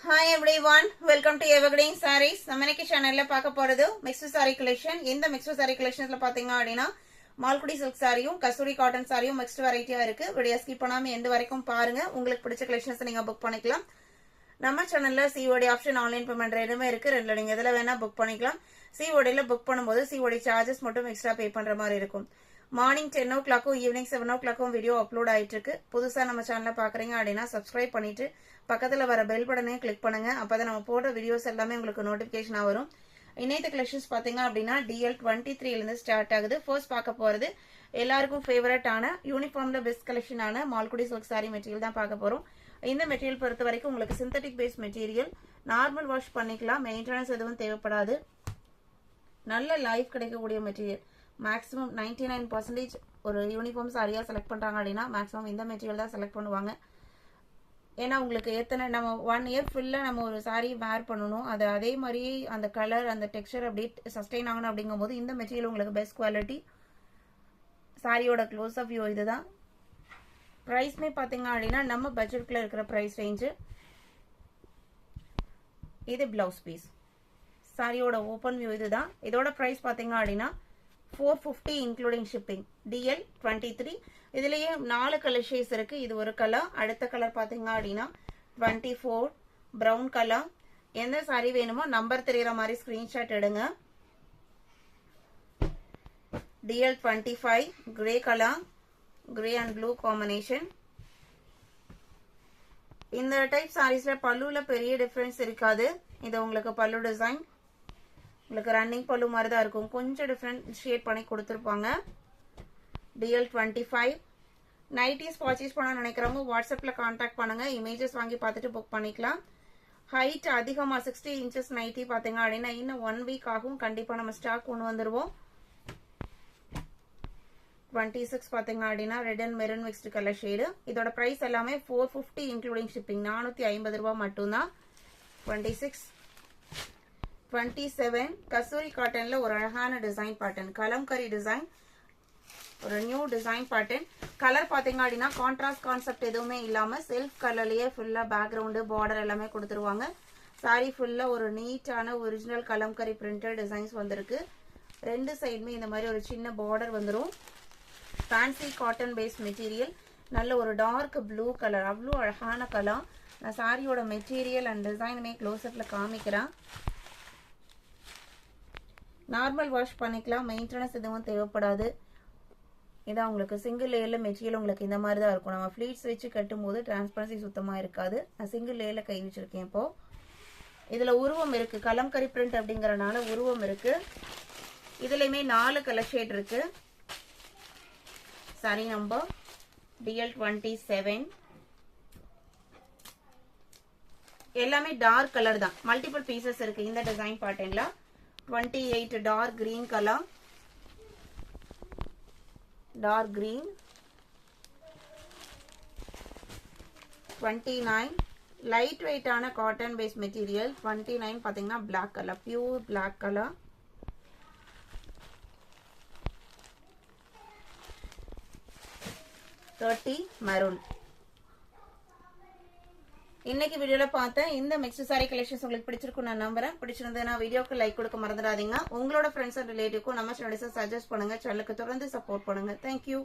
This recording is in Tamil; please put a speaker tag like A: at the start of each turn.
A: Hi everyone, welcome to Evergreen Sarees. நம்ம இன்னைக்கு சேனல்ல பார்க்க போறது மிக்ஸ்டு saree collection. இந்த மிக்ஸ்டு saree collectionsல பாத்தீங்க அப்படினா மால்குடி silk சாரியும் கஸ்தூரி காட்டன் சாரியும் மிக்ஸ்டு வெரைட்டியா இருக்கு. வீடியோ ஸ்கிப் பண்ணாம எண்ட் வரைக்கும் பாருங்க. உங்களுக்கு பிடிச்ச collections நீங்க புக் பண்ணிக்கலாம். நம்ம சேனல்ல COD ஆப்ஷன் ஆன்லைன் பேமெண்ட் ரெண்டுமே இருக்கு. ரெண்டுல நீங்க எதுல வேணா புக் பண்ணிக்கலாம். COD ல புக் பண்ணும்போது COD சார்ஜஸ் மட்டும் எக்ஸ்ட்ரா பே பண்ற மாதிரி இருக்கும். Morning 10 o'clock evening 7 o'clock video upload ஆயிட்டு இருக்கு. புதுசா நம்ம சேனலை பாக்குறீங்க அப்படின்னா சப்ஸ்கிரைப் பண்ணிட்டு பக்கத்துல வர பெல் பட்டனையும் கிளிக் பண்ணுங்க. அப்பதான் நம்ம போடுற வீடியோஸ் எல்லாமே உங்களுக்கு நோட்டிபிகேஷனா வரும். இன்னைக்கு கலெக்ஷன்ஸ் பாத்தீங்க அப்படின்னா DL23 இருந்து ஸ்டார்ட் ஆகுது. ஃபர்ஸ்ட் பார்க்க போறது எல்லாருக்கும் ஃபேவரட் ஆன யூனிஃபார்ம்ல பெஸ்ட் கலெக்ஷன் ஆன மால்குடி சில்க் சாரி மெட்டீரியல் தான் பார்க்க போறோம். இந்த மெட்டீரியல் பொறுத்த வரைக்கும் உங்களுக்கு synthetic base material, normal wash பண்ணிக்கலாம், மெயின்டெனன்ஸ் எதுவும் தேவைப்படாது, நல்ல லைஃப் கிடைக்கக்கூடிய மெட்டீரியல். மேக்ஸிமம் 99% ஒரு யூனிஃபார்ம் சாரியா செலக்ட் பண்றாங்க அப்படின்னா மேக்ஸிமம் இந்த மெட்டீரியல் தான் செலக்ட் பண்ணுவாங்க. ஏன்னா உங்களுக்கு எத்தனை நம்ம 1 இயர் ஃபுல்லா நம்ம ஒரு சாரி வேர் பண்ணணும், அது அதே மாதிரி அந்த கலர் அந்த டெக்ஸ்சர் அப்படியே சஸ்டெயின் ஆகணும். அப்படிங்கும் போது இந்த மெட்டீரியல் உங்களுக்கு பெஸ்ட் குவாலிட்டி. சாரியோட க்ளோஸ் அப் வியூ இதுதான். ப்ரைஸ்மே பார்த்தீங்க அப்படின்னா நம்ம பட்ஜெட்குள்ள இருக்கிற ப்ரைஸ் ரேஞ்சு. இது பிளவுஸ் பீஸ். சாரியோட ஓப்பன் வியூ இதுதான். இதோட ப்ரைஸ் பார்த்தீங்க அப்படின்னா 450 இன்க்ளூடிங் ஷிப்பிங். DL23. இதுலயே 4 கலர் ஷேட்ஸ் இருக்கு. இது ஒரு கலர். அடுத்த கலர் பாத்தீங்க அப்படின்னா 24 பிரவுன் கலர். எந்த சாரி வேணுமோ நம்பர் தெரியற மாதிரி ஸ்கிரீன்ஷாட் எடுங்க. DL25 grey colour, grey and blue combination. இந்த டைப் சாரீஸ்ல பல்லுல பெரிய டிஃபரன்ஸ் இருக்காது. இது உங்களுக்கு பல்லு டிசைன் உங்களுக்கு ரன்னிங் பல்லு மாதிரி தான் இருக்கும். கொஞ்சம் டிஃபரன்ஷியேட் பண்ணி கொடுத்துருப்பாங்க. DL25 நைட்டிஸ் பர்ச்சேஸ் பண்ண நினைக்கிறவங்க வாட்ஸ்அப்ல கான்டாக்ட் பண்ணுங்க. இமேஜஸ் வாங்கி பார்த்துட்டு புக் பண்ணிக்கலாம். ஹைட் அதிகமா 60 inches நைட்டி பாத்தீங்க அப்படின்னா இன்னும் 1 வீக் ஆகும். கண்டிப்பா நம்ம ஸ்டாக் கொண்டு வந்துருவோம். 26 பாத்தீங்க அப்படின்னா red and maroon mixed colour shade. இதோட பிரைஸ் எல்லாமே 450 இன்க்ளூடிங் ஷிப்பிங். 450 ரூபாய் மட்டும்தான். 26 27 கஸ்தூரி காட்டன்ல ஒரு அழகான டிசைன் பேட்டர்ன், கலம்கரி டிசைன், ஒரு நியூ டிசைன் பேட்டர்ன். கலர் பாத்தீங்க அப்படின்னா கான்ட்ராஸ்ட் கான்செப்ட் எதுவுமே இல்லாம செல்ஃப் கலர்லயே ஃபுல்லா பேக்ரவுண்டு பார்டர் எல்லாமே கொடுத்துருவாங்க. சாரி ஃபுல்லா ஒரு நீட்டான ஒரிஜினல் கலம்கரி பிரிண்டட் டிசைன்ஸ் வந்திருக்கு. ரெண்டு சைடுமே இந்த மாதிரி ஒரு சின்ன பார்டர் வந்துடும். Fancy cotton base material. நல்ல ஒரு டார்க் ப்ளூ கலர், அவ்வளோ அழகான கலர். நான் சாரியோட மெட்டீரியல் அண்ட் டிசைனுமே க்ளோஸ்அப்ல காமிக்கிறேன். நார்மல் வாஷ் பண்ணிக்கலாம், மெயின்டெனன்ஸ் எதுவும் தேவைப்படாது. இதான் உங்களுக்கு சிங்கிள் லேயர்ல மெட்டீரியல் உங்களுக்கு இந்த மாதிரி தான் இருக்கும். நம்ம ஃபிளீட்ஸ் வச்சு கட்டும் போது டிரான்ஸ்பரன்சி சுத்தமா இருக்காது. நான் சிங்கிள் லேயர்ல கை வச்சிருக்கேன். இப்போ இதுல உருவம் இருக்கு, கலம்கரி பிரிண்ட் அப்படிங்கறனால உருவம் இருக்கு. இதுலயுமே 4 கலர் ஷேட் இருக்கு. Sari number DL27. எல்லாமே டார்க் கலர் தான். மல்டிபிள் பீசஸ் இருக்கு இந்த டிசைன் பேட்டர்ன்ல. 28 dark green colour, dark green. 29 light வெயிட்டான காட்டன் பேஸ் மெட்டீரியல். 29 பாத்தீங்கன்னா black colour, pure black colour. 30 maroon. இன்னைக்கு வீடியோல பார்த்தேன் இந்த மிக்ஸ்டு சாரி கலெக்ஷன்ஸ் உங்களுக்கு பிடிச்சிருக்கும் நான் நம்புறேன். பிடிச்சிருந்ததுன்னா வீடியோக்கு லைக் கொடுக்க மறந்துடாதீங்க. உங்களோட ஃப்ரெண்ட்ஸ் அண்ட் ரிலேட்டிவ்க்கும் நம்ம சேனலை சஜஸ்ட் பண்ணுங்க. சேனலுக்கு தொடர்ந்து சப்போர்ட் பண்ணுங்க. தேங்க்யூ.